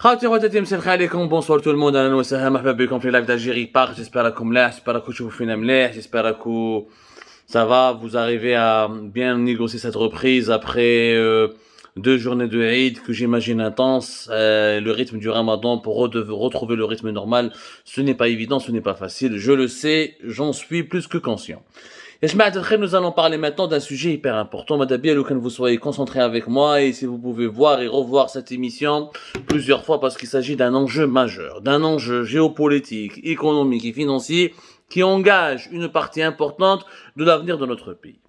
خاوتي خواتاتي مساء الخير عليكم بونسوار تو الموند اهلا وسهلا مرحبا بكم في لايف d'Algérie Park. J'espère راكم ملاح, j'espère راكم تشوفوا فينا ملاح, j'espère راكم ça va, vous arrivez à bien négocier cette reprise après 2 journées de Eid que j'imagine intenses, le rythme du Ramadan pour retrouver le rythme normal, ce n'est pas évident, ce n'est pas facile, je le sais, j'en suis plus que conscient. Et nous allons parler maintenant d'un sujet hyper important. Madame bien, que vous soyez concentrés avec moi et si vous pouvez voir et revoir cette émission plusieurs fois parce qu'il s'agit d'un enjeu majeur, d'un enjeu géopolitique, économique et financier qui engage une partie importante de l'avenir de notre pays.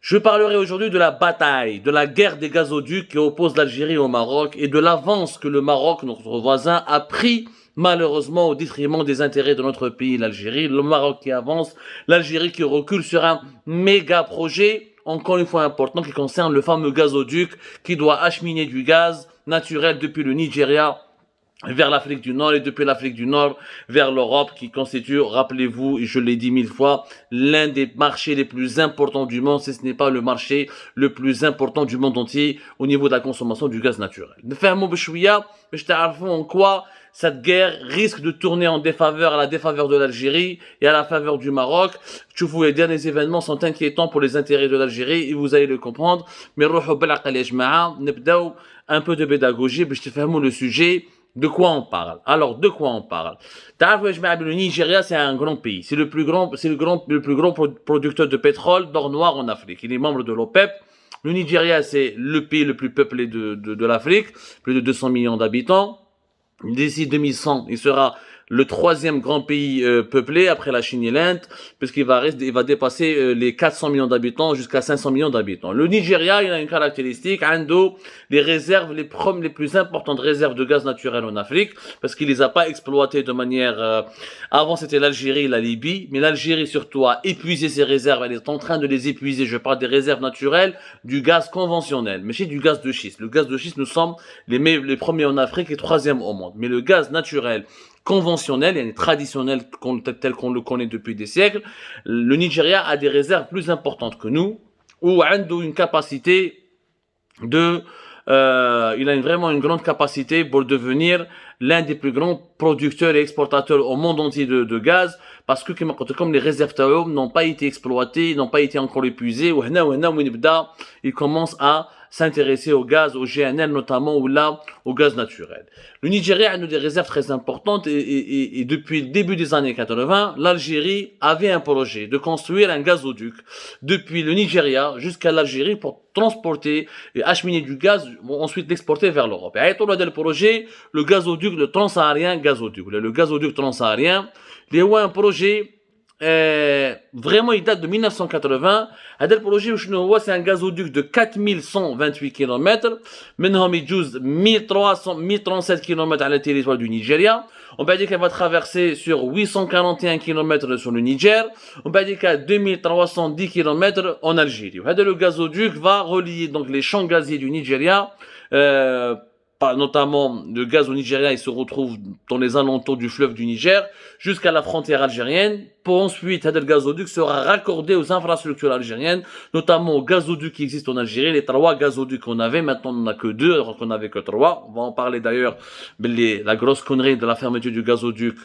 Je parlerai aujourd'hui de la bataille, de la guerre des gazoducs qui oppose l'Algérie au Maroc et de l'avance que le Maroc, notre voisin, a pris malheureusement au détriment des intérêts de notre pays, l'Algérie. Le Maroc qui avance, l'Algérie qui recule sur un méga projet, encore une fois important, qui concerne le fameux gazoduc qui doit acheminer du gaz naturel depuis le Nigeria vers l'Afrique du Nord et depuis l'Afrique du Nord vers l'Europe qui constitue, rappelez-vous, et je l'ai dit 1000 fois, l'un des marchés les plus importants du monde, si ce n'est pas le marché le plus important du monde entier au niveau de la consommation du gaz naturel. نفهموا بشوية باش تعرفوا en quoi cette guerre risque de tourner en défaveur, à la défaveur de l'Algérie et à la faveur du Maroc. Les derniers événements sont inquiétants pour les intérêts de l'Algérie et vous allez le comprendre. Mais نبداو un peu de pédagogie باش تفهموا le sujet. De quoi on parle? Alors, de quoi on parle? Le Nigeria, c'est un grand pays. C'est le plus grand producteur de pétrole d'or noir en Afrique. Il est membre de l'OPEP. Le Nigeria, c'est le pays le plus peuplé de l'Afrique. Plus de 200 millions d'habitants. D'ici 2100, il sera le 3e grand pays peuplé après la Chine et l'Inde, puisqu'il va dépasser les 400 millions d'habitants jusqu'à 500 millions d'habitants. Le Nigeria, il a une caractéristique, les réserves, les plus importantes réserves de gaz naturel en Afrique, parce qu'il les a pas exploitées de manière, avant c'était l'Algérie et la Libye, mais l'Algérie surtout a épuisé ses réserves, elle est en train de les épuiser, je parle des réserves naturelles, du gaz conventionnel, mais c'est du gaz de schiste. Le gaz de schiste, nous sommes les premiers en Afrique et 3e au monde. Mais le gaz naturel, conventionnel et traditionnel tel qu'on le connaît depuis des siècles, le Nigeria a des réserves plus importantes que nous, ou a une capacité il a vraiment une grande capacité pour devenir l'un des plus grands producteurs et exportateurs au monde entier de gaz, parce que comme les réserves n'ont pas été exploitées, n'ont pas été encore épuisées, il commence à s'intéresser au gaz, au GNL notamment, ou là, au gaz naturel. Le Nigeria a des réserves très importantes et depuis le début des années 80, l'Algérie avait un projet de construire un gazoduc depuis le Nigeria jusqu'à l'Algérie pour transporter et acheminer du gaz, ensuite l'exporter vers l'Europe. Et le projet, le gazoduc, le transsaharien gazoduc. Le gazoduc transsaharien, il y a un projet vraiment il date de 1980. هذا projet c'est un gazoduc de 4128 km, منهم يجوز 1037 km على le territoire du Nigeria. On peut dire qu'elle va traverser sur 841 km sur le Niger. On peut dire qu'à 2310 km en Algérie. Le gazoduc va relier donc les champs gaziers du Nigeria, notamment le gaz au Nigeria, il se retrouve dans les alentours du fleuve du Niger, jusqu'à la frontière algérienne, pour ensuite, le gazoduc sera raccordé aux infrastructures algériennes, notamment aux gazoducs qui existent en Algérie, les 3 gazoducs qu'on avait, maintenant on n'en a que 2, alors qu'on n'avait que 3. On va en parler d'ailleurs, la grosse connerie de la fermeture du gazoduc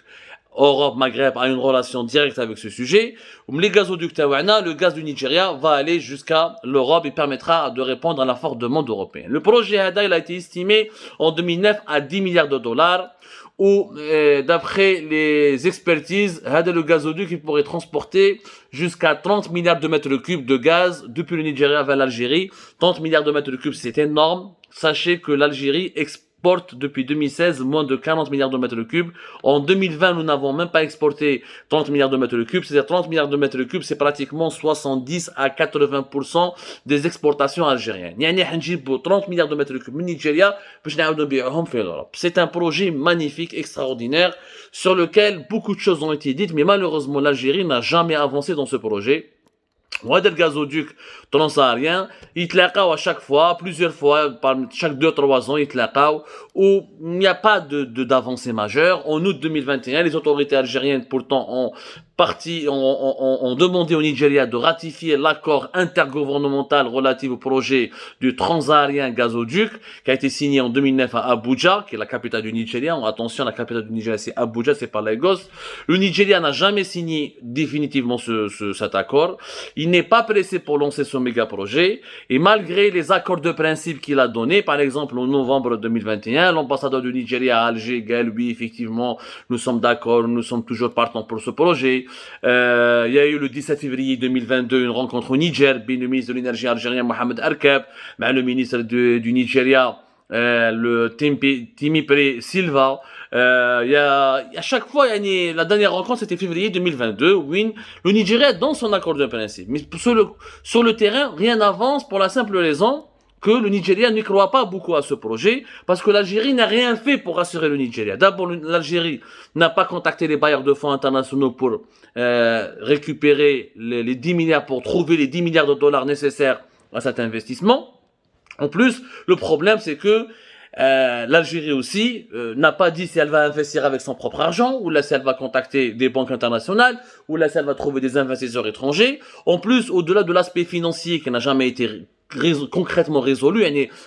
Europe-Maghreb a une relation directe avec ce sujet. Les gazoducs Tawana, le gaz du Nigeria va aller jusqu'à l'Europe et permettra de répondre à la forte demande européenne. Le projet Hada, il a été estimé en 2009 à 10 milliards de dollars, où d'après les expertises, le gazoduc il pourrait transporter jusqu'à 30 milliards de mètres cubes de gaz depuis le Nigeria vers l'Algérie. 30 milliards de mètres cubes, c'est énorme. Sachez que l'Algérie exporte depuis 2016 moins de 40 milliards de mètres cubes. En 2020, nous n'avons même pas exporté 30 milliards de mètres cubes. C'est-à-dire 30 milliards de mètres cubes, c'est pratiquement 70 à 80% des exportations algériennes. 30 milliards de mètres cubes au Nigeria, c'est un projet magnifique, extraordinaire, sur lequel beaucoup de choses ont été dites, mais malheureusement, l'Algérie n'a jamais avancé dans ce projet. وهذا gazoduc transsaharien يتلاقاو à chaque fois, plusieurs fois, chaque 2-3 ans يتلاقاو, où il n'y a pas d'avancée majeure. En août 2021, les autorités algériennes pourtant ont ont demandé au Nigeria de ratifier l'accord intergouvernemental relatif au projet du Transaharien gazoduc qui a été signé en 2009 à Abuja, qui est la capitale du Nigeria. Attention, la capitale du Nigeria c'est Abuja, c'est pas Lagos. Le Nigeria n'a jamais signé définitivement cet accord. Il n'est pas pressé pour lancer ce méga projet et malgré les accords de principe qu'il a donnés, par exemple en novembre 2021, l'ambassadeur du Nigeria à Alger, Gaël, oui, effectivement, nous sommes d'accord, nous sommes toujours partants pour ce projet. Il y a eu le 17 février 2022 une rencontre au Niger, le ministre de l'énergie algérien Mohamed Arkab, le ministre du Nigeria, le Timipre Silva. À chaque fois, la dernière rencontre c'était février 2022, où le Nigeria est dans son accord de principe. Mais sur le terrain, rien n'avance pour la simple raison que le Nigeria ne croit pas beaucoup à ce projet, parce que l'Algérie n'a rien fait pour rassurer le Nigeria. D'abord, l'Algérie n'a pas contacté les bailleurs de fonds internationaux pour récupérer les 10 milliards, pour trouver les 10 milliards de dollars nécessaires à cet investissement. En plus, le problème, c'est que l'Algérie aussi n'a pas dit si elle va investir avec son propre argent, ou là si elle va contacter des banques internationales, ou là si elle va trouver des investisseurs étrangers. En plus, au-delà de l'aspect financier qui n'a jamais été concrètement résolu,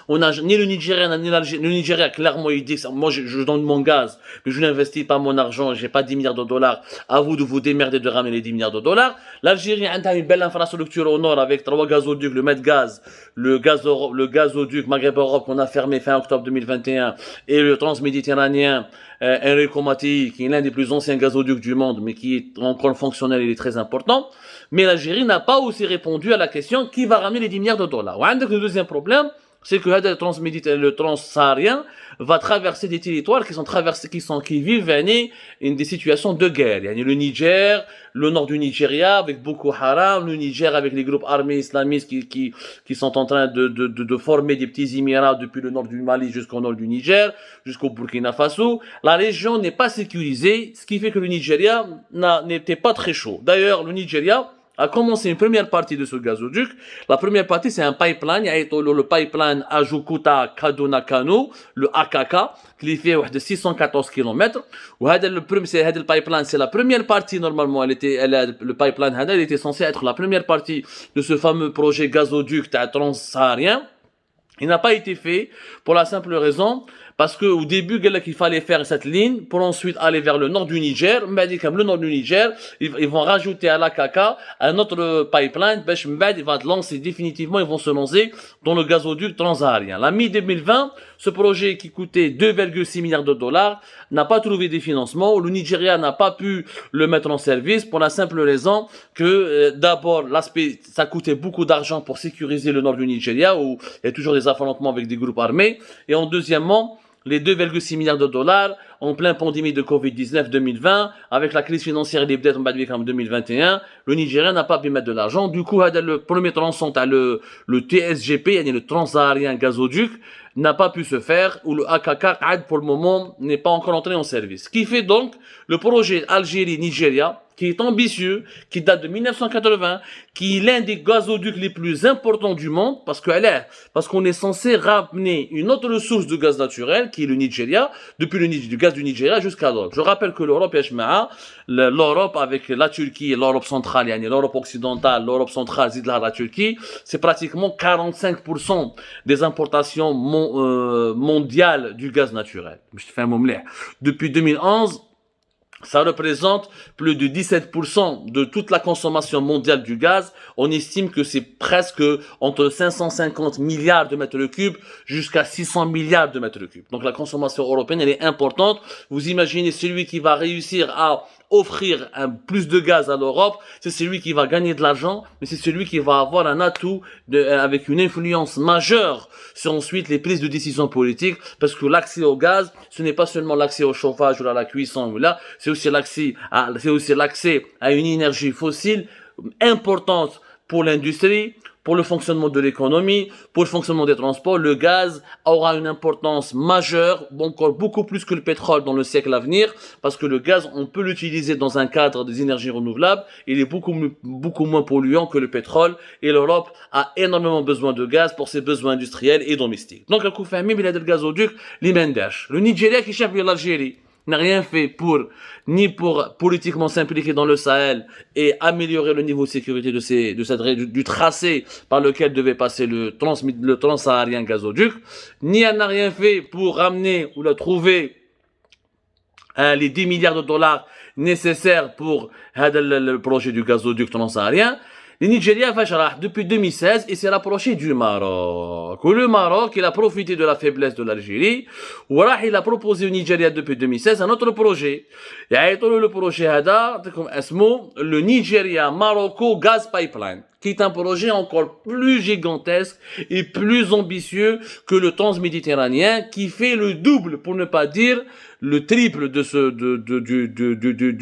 on a ni le Nigeria ni l'Algérie. Le Nigeria clairement il dit moi je donne mon gaz, mais je n'investis pas mon argent, j'ai pas 10 milliards de dollars, à vous de vous démerder de ramener les 10 milliards de dollars. L'Algérie a une belle infrastructure au nord avec 3 gazoducs, le Medgaz, le gazoduc Maghreb-Europe qu'on a fermé fin octobre 2021 et le transméditerranéen Enrico Mattei, qui est l'un des plus anciens gazoducs du monde, mais qui est encore fonctionnel, il est très important. Mais l'Algérie n'a pas aussi répondu à la question qui va ramener les 10 milliards de dollars. Le deuxième problème, c'est que le transsaharien va traverser des territoires qui vivent des situations de guerre. Le Niger, le nord du Nigeria avec Boko Haram, le Niger avec les groupes armés islamistes qui sont en train de former des petits émirats depuis le nord du Mali jusqu'au nord du Niger, jusqu'au Burkina Faso. La région n'est pas sécurisée, ce qui fait que le Nigeria n'était pas très chaud. D'ailleurs, le Nigeria a commencé une première partie de ce gazoduc. La première partie, c'est un pipeline. Il y a le pipeline Ajukuta-Kaduna-Kano, le AKK, qui fait de 614 km. Le pipeline, c'est la première partie, normalement. Le pipeline, il était censé être la première partie de ce fameux projet gazoduc transsaharien. Il n'a pas été fait pour la simple raison parce que au début il fallait faire cette ligne pour ensuite aller vers le nord du Niger. Comme le nord du Niger, ils vont rajouter à l'AKK un autre pipeline. Il va lancer définitivement, ils vont se lancer dans le gazoduc transsaharien. La mi-2020, ce projet qui coûtait 2,6 milliards de dollars n'a pas trouvé des financements. Le Nigeria n'a pas pu le mettre en service pour la simple raison que d'abord l'aspect, ça coûtait beaucoup d'argent pour sécuriser le nord du Nigeria où il y a toujours des affrontements avec des groupes armés. Et en deuxièmement, les 2,6 milliards de dollars en pleine pandémie de Covid-19 2020, avec la crise financière et les dettes en 2021, le Nigeria n'a pas pu mettre de l'argent. Du coup, le premier tronçon, le TSGP, le Transsaharien Gazoduc, n'a pas pu se faire, ou le AKK, pour le moment, n'est pas encore entré en service. Ce qui fait donc le projet Algérie-Nigeria, qui est ambitieux, qui date de 1980, qui est l'un des gazoducs les plus importants du monde, parce qu'on est censé ramener une autre source de gaz naturel, qui est le Nigeria, depuis du gaz du Nigeria jusqu'à l'Europe. Je rappelle que l'Europe, l'Europe avec la Turquie, l'Europe centrale, l'Europe occidentale, l'Europe centrale, la Turquie, c'est pratiquement 45% des importations mondiales du gaz naturel. Je te fais un mot mleh. Depuis 2011, ça représente plus de 17% de toute la consommation mondiale du gaz. On estime que c'est presque entre 550 milliards de mètres cubes jusqu'à 600 milliards de mètres cubes. Donc la consommation européenne, elle est importante. Vous imaginez celui qui va réussir à offrir plus de gaz à l'Europe, c'est celui qui va gagner de l'argent, mais c'est celui qui va avoir un atout avec une influence majeure sur ensuite les prises de décision politiques, parce que l'accès au gaz, ce n'est pas seulement l'accès au chauffage ou à la cuisson ou là, c'est aussi l'accès à une énergie fossile importante pour l'industrie, pour le fonctionnement de l'économie, pour le fonctionnement des transports. Le gaz aura une importance majeure, encore beaucoup plus que le pétrole dans le siècle à venir, parce que le gaz, on peut l'utiliser dans un cadre des énergies renouvelables. Il est beaucoup moins polluant que le pétrole, et l'Europe a énormément besoin de gaz pour ses besoins industriels et domestiques. Donc, le coup fait le gazoduc, le Nigeria qui chef de l'Algérie. n'a rien fait ni pour politiquement s'impliquer dans le Sahel et améliorer le niveau de sécurité du tracé par lequel devait passer le transsaharien gazoduc, ni elle n'a rien fait pour ramener ou trouver les 10 milliards de dollars nécessaires pour le projet du gazoduc transsaharien. Le Nigeria va depuis 2016 et s'est rapproché du Maroc. Le Maroc, il a profité de la faiblesse de l'Algérie. Il a proposé au Nigeria depuis 2016 un autre projet. Et le projet le Nigeria Marocco Gaz Pipeline, qui est un projet encore plus gigantesque et plus ambitieux que le transméditerranéen, qui fait le double, pour ne pas dire le triple du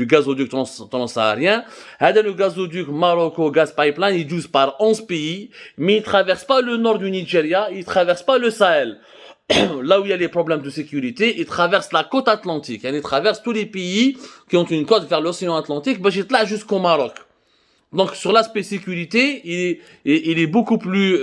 gazoduc transsaharien. Le gazoduc Marocco Gaz Pipeline, il douze par 11 pays, mais il traverse pas le nord du Nigeria, il traverse pas le Sahel. Là où il y a les problèmes de sécurité, il traverse la côte atlantique. Il traverse tous les pays qui ont une côte vers l'océan Atlantique, là jusqu'au Maroc. Donc sur l'aspect sécurité, il est beaucoup plus,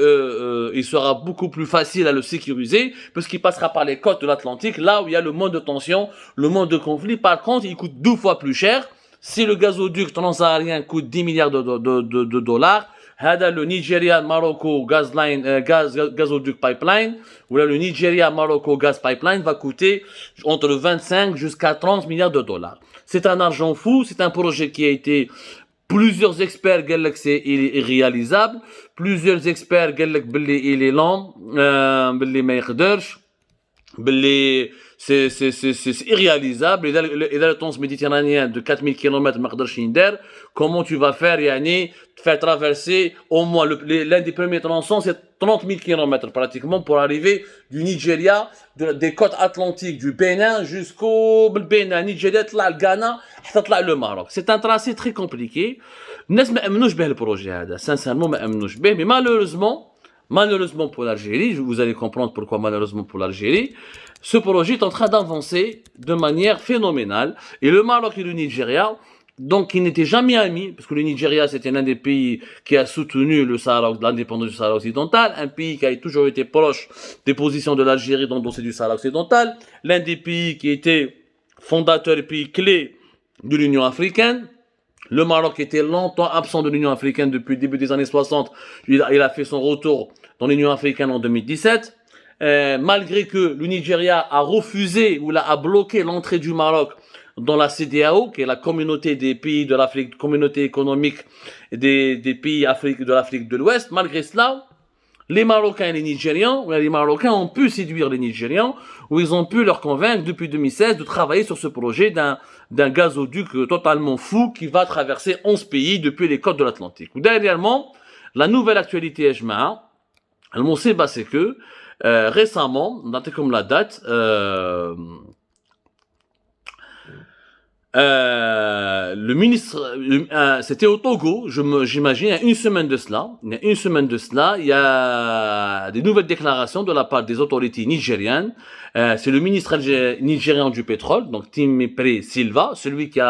il sera beaucoup plus facile à le sécuriser parce qu'il passera par les côtes de l'Atlantique, là où il y a le moins de tension, le moins de conflit. Par contre, il coûte 2 fois plus cher. Si le gazoduc transsaharien coûte 10 milliards de dollars, le Nigeria Marocco gazoduc pipeline, ou là le Nigeria Marocco Gaz Pipeline va coûter entre 25 jusqu'à 30 milliards de dollars. C'est un argent fou, c'est un projet qui a été plusieurs experts disent que c'est irréalisable, plusieurs experts disent qu'il est lent, qu'il ما يقدرش, باللي c'est irréalisable. Et dans le transméditerranéen de 4000 km ما يقدرش يندار. Comment tu vas faire faire traverser au moins l'un des premiers tronçons, c'est 30 000 km pratiquement pour arriver du Nigeria, des côtes atlantiques du Bénin jusqu'au Bénin, Nigeria, le Ghana, le Maroc. C'est un tracé très compliqué. الناس ما امنوش به البروجي هذا, sincèrement ما امنوش به, mais malheureusement pour l'Algérie, vous allez comprendre pourquoi malheureusement pour l'Algérie, ce projet est en train d'avancer de manière phénoménale. Et le Maroc et le Nigeria, donc qui n'étaient jamais amis, parce que le Nigeria c'était l'un des pays qui a soutenu l'indépendance du Sahara occidental, un pays qui a toujours été proche des positions de l'Algérie dans le dossier du Sahara occidental, l'un des pays qui était fondateur et pays clé de l'Union africaine. Le Maroc était longtemps absent de l'Union africaine depuis le début des années 60. Il a fait son retour dans l'Union africaine en 2017. Malgré que le Nigeria a refusé ou a bloqué l'entrée du Maroc dans la CEDEAO, qui est la communauté des pays de l'Afrique, communauté économique des pays de l'Afrique de l'Ouest, malgré cela, les Marocains et les Nigérians, les Marocains ont pu séduire les Nigérians, où ils ont pu leur convaincre depuis 2016 de travailler sur ce projet d'un gazoduc totalement fou qui va traverser 11 pays depuis les côtes de l'Atlantique. Dernièrement, la nouvelle actualité Ejmaa, c'est que récemment, datez comme la date, le ministre, c'était au Togo, j'imagine, il y a une semaine de cela, il y a des nouvelles déclarations de la part des autorités nigériennes. C'est le ministre nigérian du pétrole, donc Timipre Silva, celui qui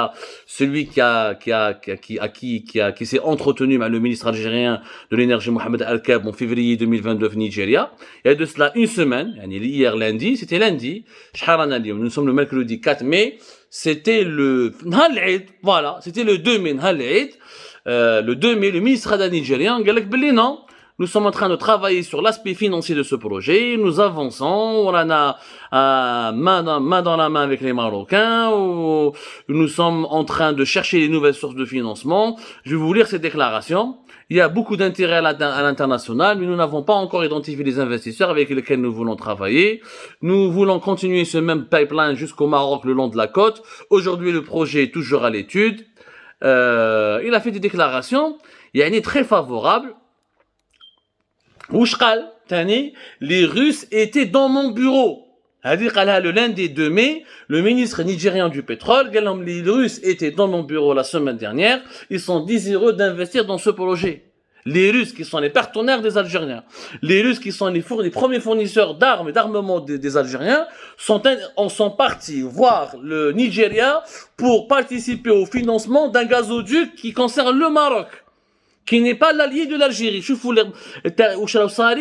s'est entretenu avec le ministre algérien de l'énergie Mohamed Al-Kab en février 2022 au Nigeria. Il y a de cela une semaine, hier lundi, c'était lundi, nous sommes le mercredi 4 mai, c'était le 2 mai, le 2 mai, le ministre nigérien a dit non, nous sommes en train de travailler sur l'aspect financier de ce projet, nous avançons, on a main dans la main avec les Marocains, nous sommes en train de chercher les nouvelles sources de financement. Je vais vous lire cette déclaration. Il y a beaucoup d'intérêt à l'international, mais nous n'avons pas encore identifié les investisseurs avec lesquels nous voulons travailler. Nous voulons continuer ce même pipeline jusqu'au Maroc le long de la côte. Aujourd'hui, le projet est toujours à l'étude. Il a fait des déclarations. Il y a une très favorable. Les Russes étaient dans mon bureau. Le lundi 2 mai, le ministre nigérian du pétrole, les Russes étaient dans mon bureau la semaine dernière, ils sont désireux d'investir dans ce projet. Les Russes qui sont les partenaires des Algériens, les Russes qui sont les premiers fournisseurs d'armes et d'armement des Algériens, sont partis voir le Nigeria pour participer au financement d'un gazoduc qui concerne le Maroc. qui n'est pas l'allié de l'Algérie.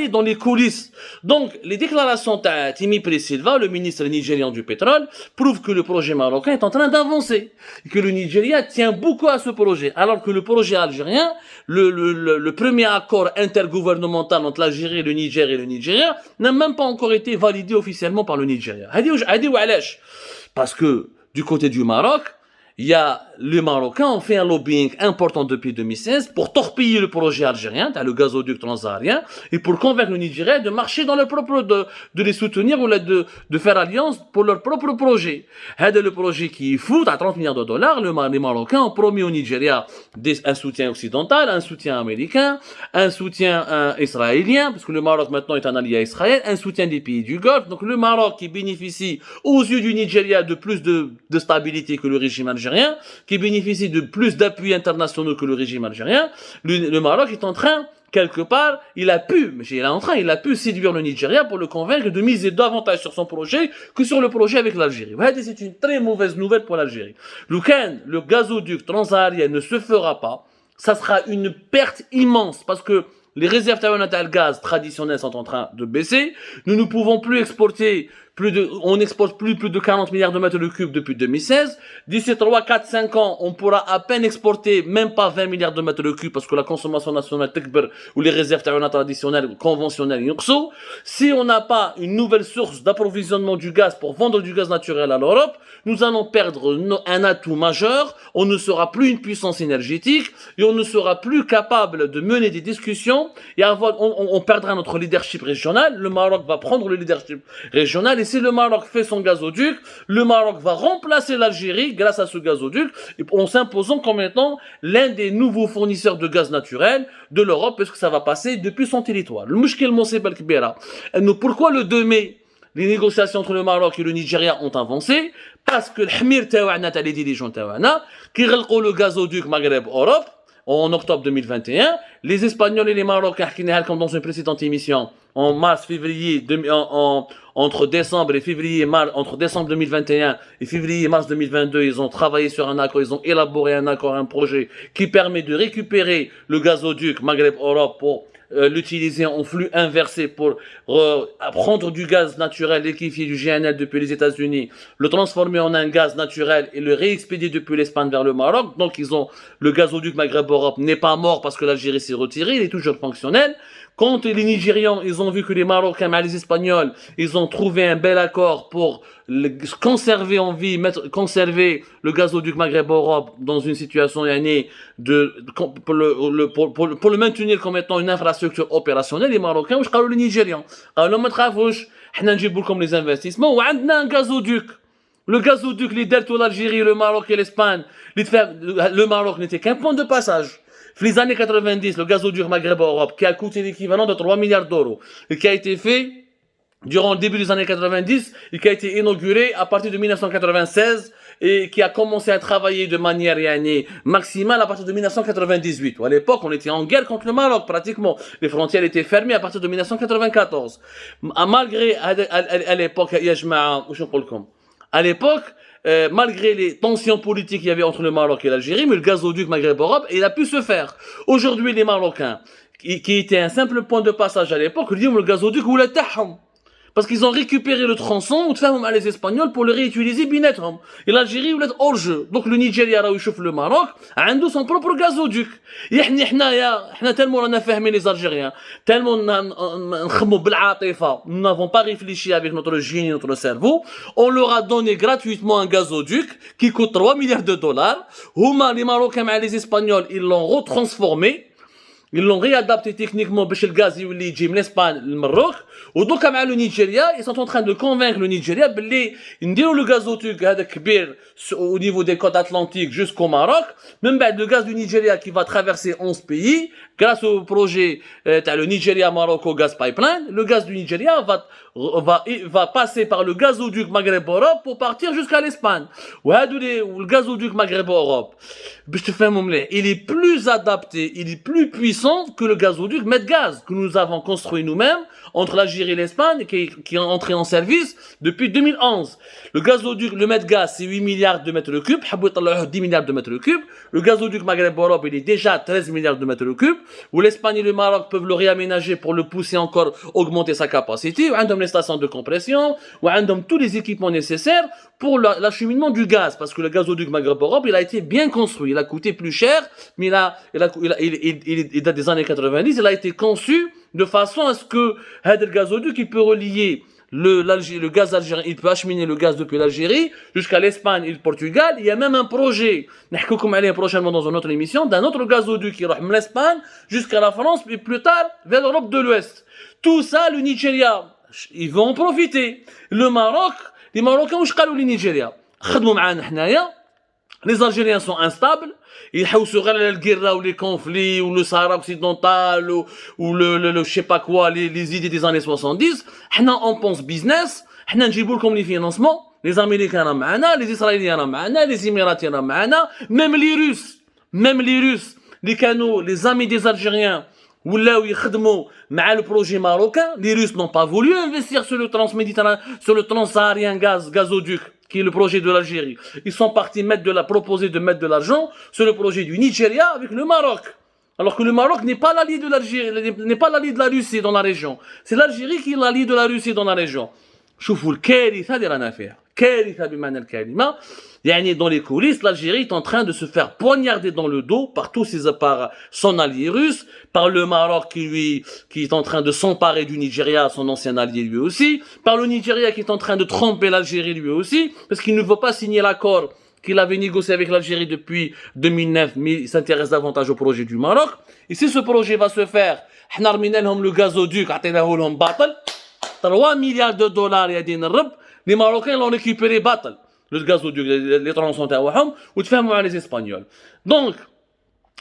Dans les coulisses. Donc, les déclarations de Timi Silva, le ministre nigérian du pétrole, prouvent que le projet marocain est en train d'avancer. Et que le Nigeria tient beaucoup à ce projet. Alors que le projet algérien, le premier accord intergouvernemental entre l'Algérie, le Niger et le Nigeria, n'a même pas encore été validé officiellement par le Nigeria. Parce que, du côté du Maroc, il y a les Marocains ont fait un lobbying important depuis 2016 pour torpiller le projet algérien, le gazoduc transsaharien, et pour convaincre le Nigeria de marcher dans leur propre, de les soutenir ou de faire alliance pour leur propre projet. C'est le projet qui est fou, à 30 milliards de dollars, les Marocains ont promis au Nigeria un soutien occidental, un soutien américain, un soutien israélien, parce que le Maroc maintenant est un allié à Israël, un soutien des pays du Golfe. Donc le Maroc qui bénéficie aux yeux du Nigeria de plus de stabilité que le régime algérien, qui bénéficie de plus d'appuis internationaux que le régime algérien, le Maroc est en train, quelque part, il a pu séduire le Nigeria pour le convaincre de miser davantage sur son projet que sur le projet avec l'Algérie. C'est une très mauvaise nouvelle pour l'Algérie. Le gazoduc transsaharien ne se fera pas, ça sera une perte immense parce que les réserves taïwanaises de gaz traditionnelles sont en train de baisser. Nous ne pouvons plus exporter on n'exporte plus de 40 milliards de mètres cubes depuis 2016. D'ici 3, 4, 5 ans, on pourra à peine exporter même pas 20 milliards de mètres cubes parce que la consommation nationale tekber ou les réserves taïwanaises traditionnelles conventionnelles yokso. Si on n'a pas une nouvelle source d'approvisionnement du gaz pour vendre du gaz naturel à l'Europe, nous allons perdre un atout majeur. On ne sera plus une puissance énergétique et on ne sera plus capable de mener des discussions et on perdra notre leadership régional. Le Maroc va prendre le leadership régional et si le Maroc fait son gazoduc, le Maroc va remplacer l'Algérie grâce à ce gazoduc en s'imposant comme étant l'un des nouveaux fournisseurs de gaz naturel de l'Europe parce que ça va passer depuis son territoire. Le mouchkil Monseba Kbira. Pourquoi le 2 mai les négociations entre le Maroc et le Nigeria ont avancé? Parce que le Hmir Tawana, les dirigeants Tawana, qui relèvent le gazoduc Maghreb-Europe, en octobre 2021, les Espagnols et les Marocains, comme dans une précédente émission, en mars-février, entre décembre 2021 et février-mars 2022, ils ont travaillé sur un accord, ils ont élaboré un accord, un projet qui permet de récupérer le gazoduc Maghreb-Europe pour l'utiliser en flux inversé pour prendre du gaz naturel liquéfié du GNL depuis les États-Unis, le transformer en un gaz naturel et le réexpédier depuis l'Espagne vers le Maroc. Donc le gazoduc Maghreb-Europe n'est pas mort parce que l'Algérie s'est retirée, il est toujours fonctionnel. Quand les Nigérians, ils ont vu que les Marocains et les Espagnols, ils ont trouvé un bel accord pour conserver en vie, conserver le gazoduc Maghreb-Europe dans une situation pour le maintenir comme étant une infrastructure opérationnelle, les Marocains, ou les Nigérians. Alors, ما تخافوش, احنا نجيب لكم les investissements, وعندنا un gazoduc. Le gazoduc, les deltes l'Algérie, le Maroc et l'Espagne, le Maroc n'était qu'un point de passage. Dans les années 90, le gazoduc Maghreb-Europe, qui a coûté l'équivalent de 3 milliards d'euros, et qui a été fait durant le début des années 90, et qui a été inauguré à partir de 1996, et qui a commencé à travailler de manière maximale à partir de 1998. À l'époque, on était en guerre contre le Maroc, pratiquement. Les frontières étaient fermées à partir de 1994. Malgré, à l'époque, à l'époque, malgré les tensions politiques qu'il y avait entre le Maroc et l'Algérie, mais le gazoduc Maghreb-Europe, il a pu se faire. Aujourd'hui, les Marocains, qui étaient un simple point de passage à l'époque, disent le gazoduc ou le taham. Parce qu'ils ont récupéré le tronçon, ou les Espagnols, pour le réutiliser binettrum. Et l'Algérie, ou hors jeu. Donc le Nigeria, là où il chauffe le Maroc, a son propre gazoduc. Et tellement on a fermé les Algériens, tellement nous n'avons pas réfléchi avec notre génie, notre cerveau, on leur a donné gratuitement un gazoduc qui coûte 3 milliards de dollars. Les Marocains et les Espagnols, ils l'ont retransformé. Ils l'ont réadapté techniquement pour le gaz de l'Espagne, le Maroc. Et donc, le Nigeria, ils sont en train de convaincre le Nigeria de le gazoduc au niveau des côtes atlantiques jusqu'au Maroc. Même le gaz du Nigeria qui va traverser 11 pays, grâce au projet le Nigeria-Morocco Gaz Pipeline, le gaz du Nigeria va passer par le gazoduc Maghreb-Europe pour partir jusqu'à l'Espagne. Le gazoduc Maghreb-Europe, il est plus adapté, il est plus puissant que le gazoduc Medgaz que nous avons construit nous-mêmes entre l'Algérie et l'Espagne, qui est entré en service depuis 2011. Le gazoduc, le Medgaz, c'est 8 milliards de mètres cubes, 10 milliards de mètres cubes. Le gazoduc Maghreb-Europe, il est déjà 13 milliards de mètres cubes, où l'Espagne et le Maroc peuvent le réaménager pour le pousser encore, augmenter sa capacité, où on a les stations de compression, où on a tous les équipements nécessaires pour l'acheminement du gaz, parce que le gazoduc Maghreb-Europe, il a été bien construit, il a coûté plus cher, mais il date des années 90, il a été conçu de façon à ce que le gazoduc, il peut relier le gaz algérien, il peut acheminer le gaz depuis l'Algérie jusqu'à l'Espagne et le Portugal. Il y a même un projet, nous allons prochainement dans une autre émission, d'un autre gazoduc qui ira de l'Espagne jusqu'à la France, puis plus tard vers l'Europe de l'Ouest. Tout ça, le Nigeria, ils vont en profiter. Le Maroc, les Marocains, où je le Nigeria, les Algériens sont instables. Ils حوسوا غير على الجيرة ou les conflits ou le Sahara occidental ou le je sais pas quoi, les idées des années 70. On pense business, on نجيبوا لكم les financements. Les Américains راهم معنا, les Israéliens راهم معنا, les Émiratiens راهم معنا, même les Russes, les amis des Algériens ولاو يخدموا مع le projet marocain. Les Russes n'ont pas voulu investir sur le transméditerranéen, sur le transsaharien gazoduc, qui est le projet de l'Algérie. Ils sont partis proposer de mettre de l'argent sur le projet du Nigeria avec le Maroc. Alors que le Maroc n'est pas l'allié de l'Algérie, n'est pas l'allié de la Russie dans la région. C'est l'Algérie qui est l'allié de la Russie dans la région. شوفوا الكارثة اللي رانا فيها. كارثة بمعنى الكلمة. يعني dans les coulisses, l'Algérie est en train de se faire poignarder dans le dos par son allié russe, par le Maroc qui est en train de s'emparer du Nigeria, son ancien allié lui aussi, par le Nigeria qui est en train de tromper l'Algérie lui aussi, parce qu'il ne veut pas signer l'accord qu'il avait négocié avec l'Algérie depuis 2009, mais il s'intéresse davantage au projet du Maroc. Et si ce projet va se faire, احنا رمينا لهم le gazoduc, عطيناه لهم باطل, 3 milliards de dollars يا دين الرب, les Marocains l'ont récupéré باطل. Le gazoduc, les tronçons تاعهم, وتفاهموا مع les Espagnols. Donc,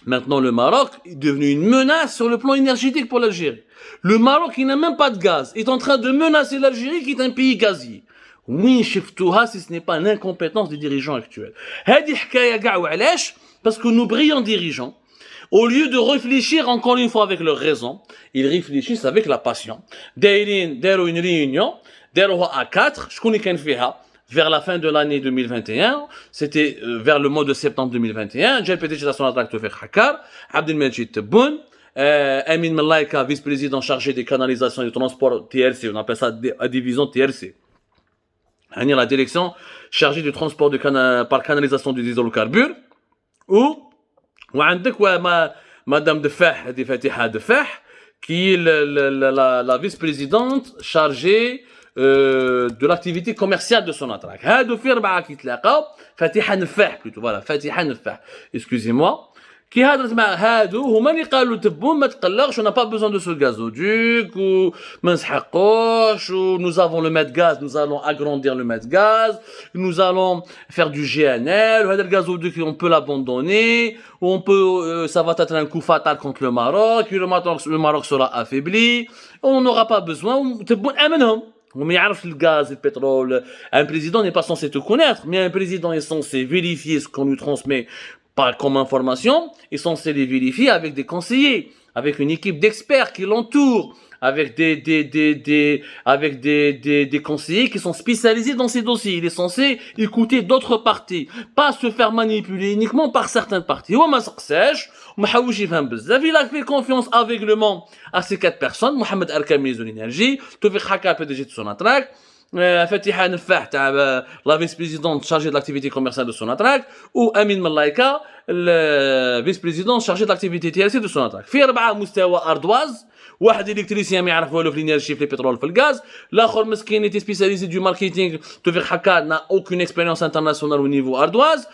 maintenant le Maroc est devenu une menace sur le plan énergétique pour l'Algérie. Le Maroc, il n'a même pas de gaz, est en train de menacer l'Algérie qui est un pays gazier. Oui, شفتوها si ce n'est pas l'incompétence des dirigeants actuels. هذه حكاية كاع وعلاش؟ Parce que nos brillants dirigeants, au lieu de réfléchir encore une fois avec leur raison, ils réfléchissent avec la passion. داروا une réunion, داروها à 4, شكون اللي كان فيها؟ Vers la fin de l'année 2021, c'était vers le mois de septembre 2021, جا البي دي جي تاع سوناتراك توفيق حكار, عبد المجيد تبون, Amin Malaika, vice-président chargé des canalisations et du transport TRC, on appelle ça la division TRC. La direction chargée du transport par canalisation des hydrocarbures. وعندك Madame Defah, Fatiha Defah, qui est la vice-présidente chargée de l'activité commerciale de Sonatrach. هادو في 4 كيتلاقاو, فاتحة نفاح plutôt, voilà, فاتحة نفاح, excusez-moi. كي هضرت مع هادو هما اللي قالوا تبون ما تقلقش, on n'a pas besoin de ce gazoduc, ou ما نسحقوش, ou nous avons le Medgaz, nous allons agrandir le Medgaz, nous allons faire du GNL, ou هذا الgazoduc on peut l'abandonner, ou on peut, ça va être un coup fatal contre le Maroc, le Maroc sera affaibli, on n'aura pas besoin, تبون امنهم. On يعرف le gaz, le pétrole. Un président n'est pas censé te connaître, mais un président est censé vérifier ce qu'on lui transmet comme information, est censé les vérifier avec des conseillers, avec une équipe d'experts qui l'entourent, avec des conseillers qui sont spécialisés dans ces dossiers. Il est censé écouter d'autres parties, pas se faire manipuler uniquement par certaines parties. Il a fait confiance aveuglement à ces 4 personnes, Mohamed Arkam, ministre de l'énergie, Toufiq Haka, PDG de Sonatrach, Fatiha Nfah, la vice-présidente chargée de l'activité commerciale de Sonatrach, ou Amin Malaika, le vice-président chargé de l'activité TLC de Sonatrach. في 4 مستوى أرضواز, واحد électricien ما يعرف والو في l'énergie, في البترول, في الغاز, l'autre مسكين était spécialisé du marketing, Toufiq Haka n'a aucune expérience internationale au niveau ardoise,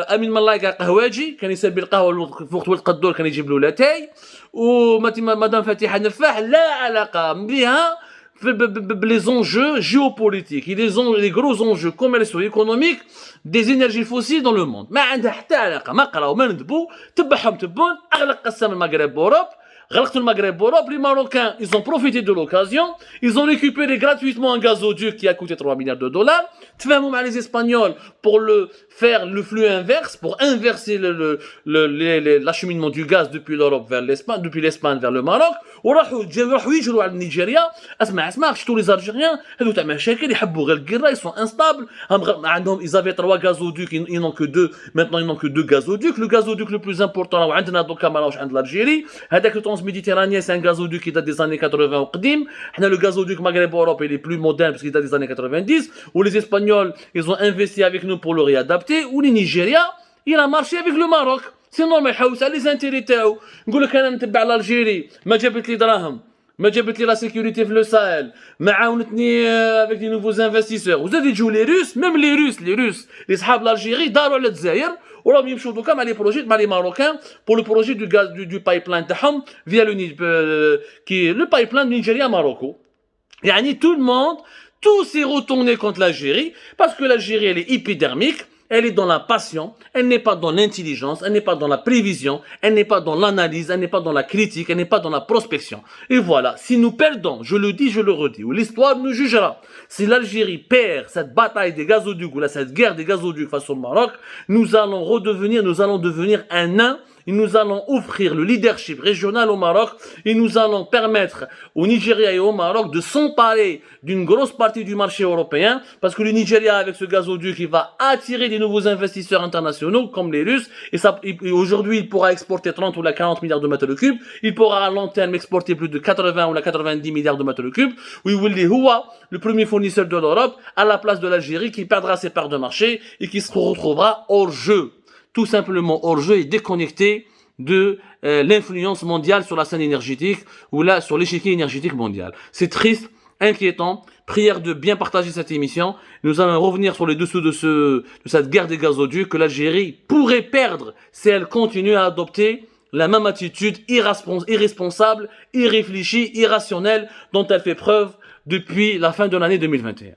Amin Malaika قهواجي, كان يسبي القهوة فوق ولد قدور, كان يجيب له لاتاي, ومدام فاتحة نفاح لا علاقة بها les enjeux géopolitiques et les gros enjeux commerciaux et économiques des énergies fossiles dans le monde. ما عندها حتى علاقة. ما قراو ما ندبوا تبعهم تبون أغلق قسم المغرب بأوروب. Les Marocains, ils ont profité de l'occasion, ils ont récupéré gratuitement un gazoduc qui a coûté 3 milliards de dollars. Tu vas même les Espagnols pour faire le flux inverse, pour inverser l'acheminement du gaz depuis l'Europe vers l'Espagne, depuis l'Espagne vers le Maroc. وراحوا يجروا على نيجيريا. اسمع شفتوا les Algériens هذو تاع مشاكل يحبوا غير القرا, ils sont instables. Ils avaient 3 gazoducs, ils n'ont que 2. Maintenant ils n'ont que 2 gazoducs. Le gazoduc le plus important là عندنا دوكا ما راهوش عند l'Algérie. هذاك le transméditerranéen, c'est un gazoduc qui date des années 80 وقديم. حنا le gazoduc Maghreb-Europe il est plus moderne parce qu'il date des années 90. Où les Espagnols, ils ont investi avec nous pour le réadapter. Ou les Nigeria, il a marché avec le Maroc. Sinon ما يحوس على les intérêts تاعو. نقول لك انا نتبع l'Algérie, ما جابت لي دراهم, ما جابت لي la sécurité في le Sahel, ما عاونتني avec des nouveaux investisseurs. وزاد يجوا les Russes, même les Russes, les صحاب l'Algérie داروا على الجزائر وراهم يمشوا دوكا مع les Marocains pour le projet du gaz du pipeline تاعهم via le pipeline Nigeria-Marocco. يعني tout le monde, tout s'est retourné contre l'Algérie parce que l'Algérie elle est épidermique. Elle est dans la passion, elle n'est pas dans l'intelligence, elle n'est pas dans la prévision, elle n'est pas dans l'analyse, elle n'est pas dans la critique, elle n'est pas dans la prospection. Et voilà, si nous perdons, je le dis, je le redis, ou l'histoire nous jugera, si l'Algérie perd cette bataille des gazoducs, ou là, cette guerre des gazoducs face au Maroc, nous allons devenir un nain. Et nous allons offrir le leadership régional au Maroc et nous allons permettre au Nigeria et au Maroc de s'emparer d'une grosse partie du marché européen parce que le Nigeria avec ce gazoduc il va attirer des nouveaux investisseurs internationaux comme les Russes et aujourd'hui il pourra exporter 30 ou 40 milliards de mètres cubes, il pourra à long terme exporter plus de 80 ou 90 milliards de mètres cubes. Oui, le premier fournisseur de l'Europe à la place de l'Algérie qui perdra ses parts de marché et qui se retrouvera hors jeu. Tout simplement hors jeu et déconnecté de l'influence mondiale sur la scène énergétique ou là sur l'échiquier énergétique mondial. C'est triste, inquiétant. Prière de bien partager cette émission. Nous allons revenir sur les dessous de cette guerre des gazoducs que l'Algérie pourrait perdre si elle continue à adopter la même attitude irresponsable, irréfléchie, irrationnelle dont elle fait preuve depuis la fin de l'année 2021.